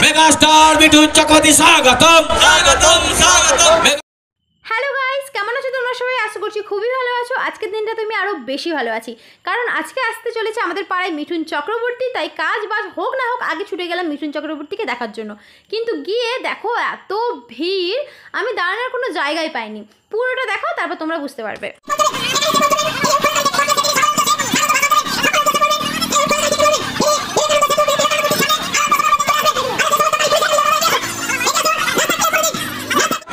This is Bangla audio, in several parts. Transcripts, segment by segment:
মেগাস্টার মিঠুন চক্রবর্তী স্বাগতম স্বাগতম স্বাগতম। হ্যালো গাইস, কেমন আছো তোমরা সবাই? আশা করছি খুবই ভালো আছো। আজকের দিনটা তুমি আরও বেশি ভালো আছি, কারণ আজকে আসতে চলেছে আমাদের পাড়ায় মিঠুন চক্রবর্তী। তাই কাজ বাজ হোক না হোক আগে ছুটে গেলাম মিঠুন চক্রবর্তীকে দেখার জন্য। কিন্তু গিয়ে দেখো এত ভিড়, আমি দাঁড়ানোর কোনো জায়গায় পাইনি। পুরোটা দেখো, তারপর তোমরা বুঝতে পারবে।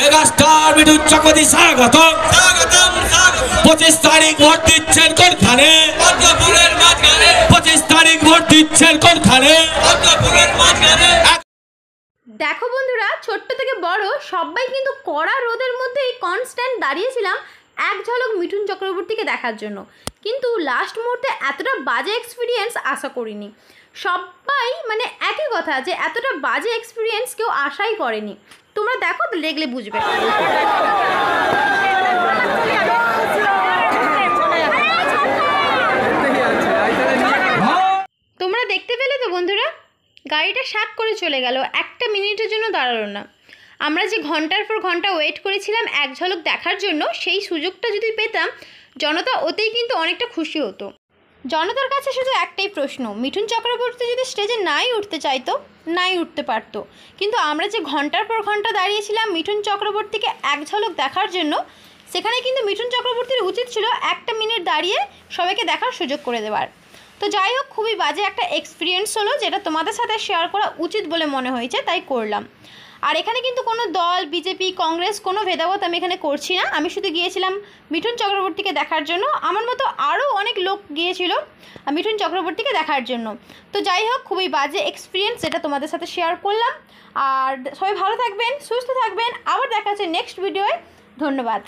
মেগাস্টার মিঠুন চক্রবর্তী স্বাগতম স্বাগতম স্বাগতম। 25 তারিখ ভোট দিচ্ছেন কোনখানে? পদ্মপুরের মাঝখানে। 25 তারিখ ভোট দিচ্ছেন কোনখানে? পদ্মপুরের মাঝখানে। দেখো বন্ধুরা, ছোট্ট থেকে বড় সবাই কিন্তু কড়া রোদের মধ্যে কনস্ট্যান্ট দাঁড়িয়েছিলাম এক ঝলক মিঠুন চক্রবর্তীকে দেখার জন্য। কিন্তু লাস্ট মুহূর্তে এতটা বাজে এক্সপিরিয়েন্স আশা করিনি। সবাই মানে একই কথা, যে এতটা বাজে এক্সপিরিয়েন্স কেউ আশাই করেনি। তোমরা দেখো, দেখলে বুঝবে। তোমরা দেখতে পেলে তো বন্ধুরা, গাড়িটা শাক করে চলে গেল, একটা মিনিটের জন্য দাঁড়ালো না। আমরা যে ঘন্টার পর ঘন্টা ওয়েট করেছিলাম এক ঝলক দেখার জন্য, সেই সুযোগটা যদি পেতাম, জনতা ওতেই কিন্তু অনেকটা খুশি হতো। জনতার কাছে শুধু একটাই প্রশ্ন, মিঠুন চক্রবর্তী যদি স্টেজে নাই উঠতে চাইতো, নাই উঠতে পারতো। কিন্তু আমরা যে ঘন্টার পর ঘন্টা দাঁড়িয়েছিলাম মিঠুন চক্রবর্তীকে এক ঝলক দেখার জন্য, সেখানে কিন্তু মিঠুন চক্রবর্তীর উচিত ছিল একটা মিনিট দাঁড়িয়ে সবাইকে দেখার সুযোগ করে দেওয়ার। তো যাই হোক, খুবই বাজে একটা এক্সপিরিয়েন্স হলো, যেটা তোমাদের সাথে শেয়ার করা উচিত বলে মনে হয়েছে, তাই করলাম। আর এখানে কিন্তু কোনো দল, বিজেপি, কংগ্রেস, কোনো ভেদাভেদ আমি এখানে করছি না। আমি শুধু গিয়েছিলাম মিঠুন চক্রবর্তীকে দেখার জন্য। আমার মতো আরও অনেক লোক গিয়েছিল মিঠুন চক্রবর্তীকে দেখার জন্য। তো যাই হোক, খুবই বাজে এক্সপিরিয়েন্স, যেটা তোমাদের সাথে শেয়ার করলাম। আর সবাই ভালো থাকবেন, সুস্থ থাকবেন। আবার দেখা হচ্ছে নেক্সট ভিডিওয়ে। ধন্যবাদ।